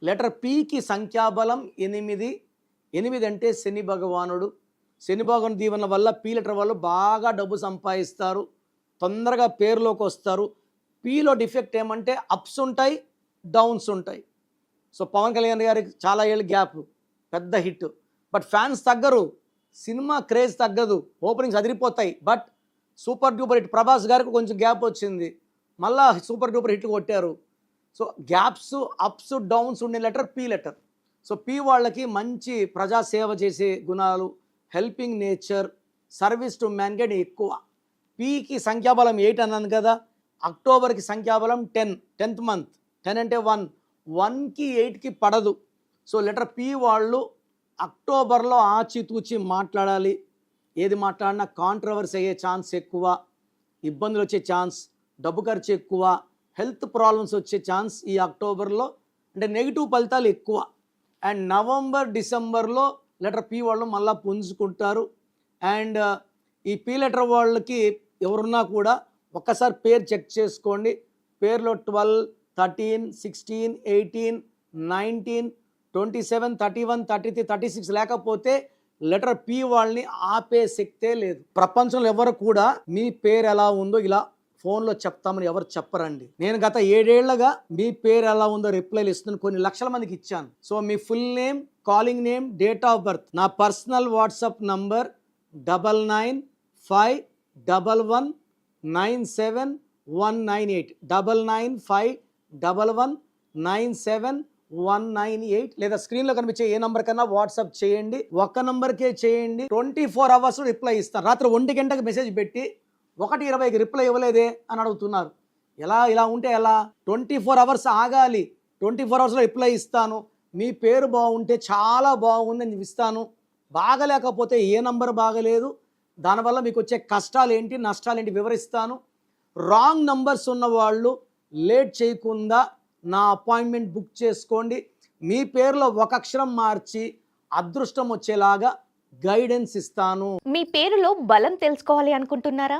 Letter పికి సంఖ్యాబలం 8. 8 అంటే శని భగవానుడు. శని భగవాన్ దీవెన వల్ల పి లెటర్ వాళ్ళు బాగా డబ్బు సంపాదిస్తారు, తొందరగా పేరులోకి వస్తారు. పిలో డిఫెక్ట్ ఏమంటే అప్స్ ఉంటాయి, డౌన్స్ ఉంటాయి. సో పవన్ కళ్యాణ్ గారికి చాలా ఏళ్ళు గ్యాప్, పెద్ద హిట్, బట్ ఫ్యాన్స్ తగ్గరు, సినిమా క్రేజ్ తగ్గదు, ఓపెనింగ్స్ అదిరిపోతాయి. But super duper hit Prabhas గారికి కొంచెం గ్యాప్ వచ్చింది, మళ్ళా సూపర్ డూపర్ హిట్ కొట్టారు. సో గ్యాప్స్, అప్స్, డౌన్స్ ఉండే letter P letter. So P వాళ్ళకి మంచి ప్రజాసేవ చేసే గుణాలు, helping nature, service to mankind ఎక్కువ. పికి సంఖ్యాబలం 8 అన్నాను కదా. అక్టోబర్కి సంఖ్యాబలం 10, 10th మంత్. 10 అంటే 1, 1కి 8కి పడదు. సో లెటర్ పి వాళ్ళు అక్టోబర్లో ఆచితూచి మాట్లాడాలి. ఏది మాట్లాడినా కాంట్రవర్సీ అయ్యే ఛాన్స్ ఎక్కువ, ఇబ్బందులు వచ్చే ఛాన్స్, డబ్బు ఖర్చు ఎక్కువ, హెల్త్ ప్రాబ్లమ్స్ వచ్చే ఛాన్స్ ఈ అక్టోబర్లో, అంటే నెగిటివ్ ఫలితాలు ఎక్కువ. అండ్ నవంబర్, డిసెంబర్లో లెటర్ పి వాళ్ళు మళ్ళీ పుంజుకుంటారు. అండ్ ఈ పి లెటర్ వాళ్ళకి ఎవరున్నా కూడా ఒక్కసారి పేరు చెక్ చేసుకోండి. పేరులో 12, 13, 16, 18, 19, 27, 31, 33, 36 లేకపోతే లెటర్ పి వాళ్ళని ఆపే శక్తే లేదు. ప్రపంచంలో ఎవరు కూడా మీ పేరు ఎలా ఉందో ఇలా ఫోన్లో చెప్తామని ఎవరు చెప్పరండి. నేను గత 7 ఏళ్లుగా మీ పేరు ఎలా ఉందో రిప్లైలు ఇస్తున్నాను, కొన్ని లక్షల మందికి ఇచ్చాను. So me full name, calling name, date of birth, నా పర్సనల్ వాట్సాప్ నంబర్ 9951197198, 9951197198, లేదా స్క్రీన్లో కనిపించే ఏ నంబర్ కన్నా వాట్సాప్ చేయండి. ఒక్క నంబర్కే చేయండి, 24 hours రిప్లై ఇస్తాను. రాత్రి 1 గంటకు మెసేజ్ పెట్టి 1:20కి రిప్లై ఇవ్వలేదే అని అడుగుతున్నారు. ఇలా ఉంటే ఎలా? 24 hours ఆగాలి, 24 hours రిప్లై ఇస్తాను. మీ పేరు బాగుంటే చాలా బాగుంది అని ఇస్తాను, బాగలేకపోతే ఏ నంబర్ బాగలేదు, దానివల్ల మీకు వచ్చే కష్టాలు ఏంటి, నష్టాలు ఏంటి వివరిస్తాను. రాంగ్ నంబర్స్ ఉన్న వాళ్ళు లేట్ చేయకుండా నా అపాయింట్మెంట్ బుక్ చేసుకోండి. మీ పేరులో ఒక అక్షరం మార్చి అదృష్టం వచ్చేలాగా గైడెన్స్ ఇస్తాను. మీ పేరులో బలం తెలుసుకోవాలి అనుకుంటున్నారా?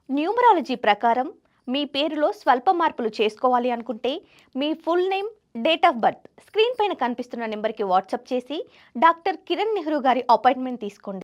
న్యూమరాలజీ ప్రకారం మీ పేరులో స్వల్ప మార్పులు చేసుకోవాలి అనుకుంటే మీ full name, date of birth screen పైన కనిపిస్తున్న నెంబర్కి వాట్సాప్ చేసి డాక్టర్ కిరణ్ నెహ్రూ గారి అపాయింట్మెంట్ తీసుకోండి.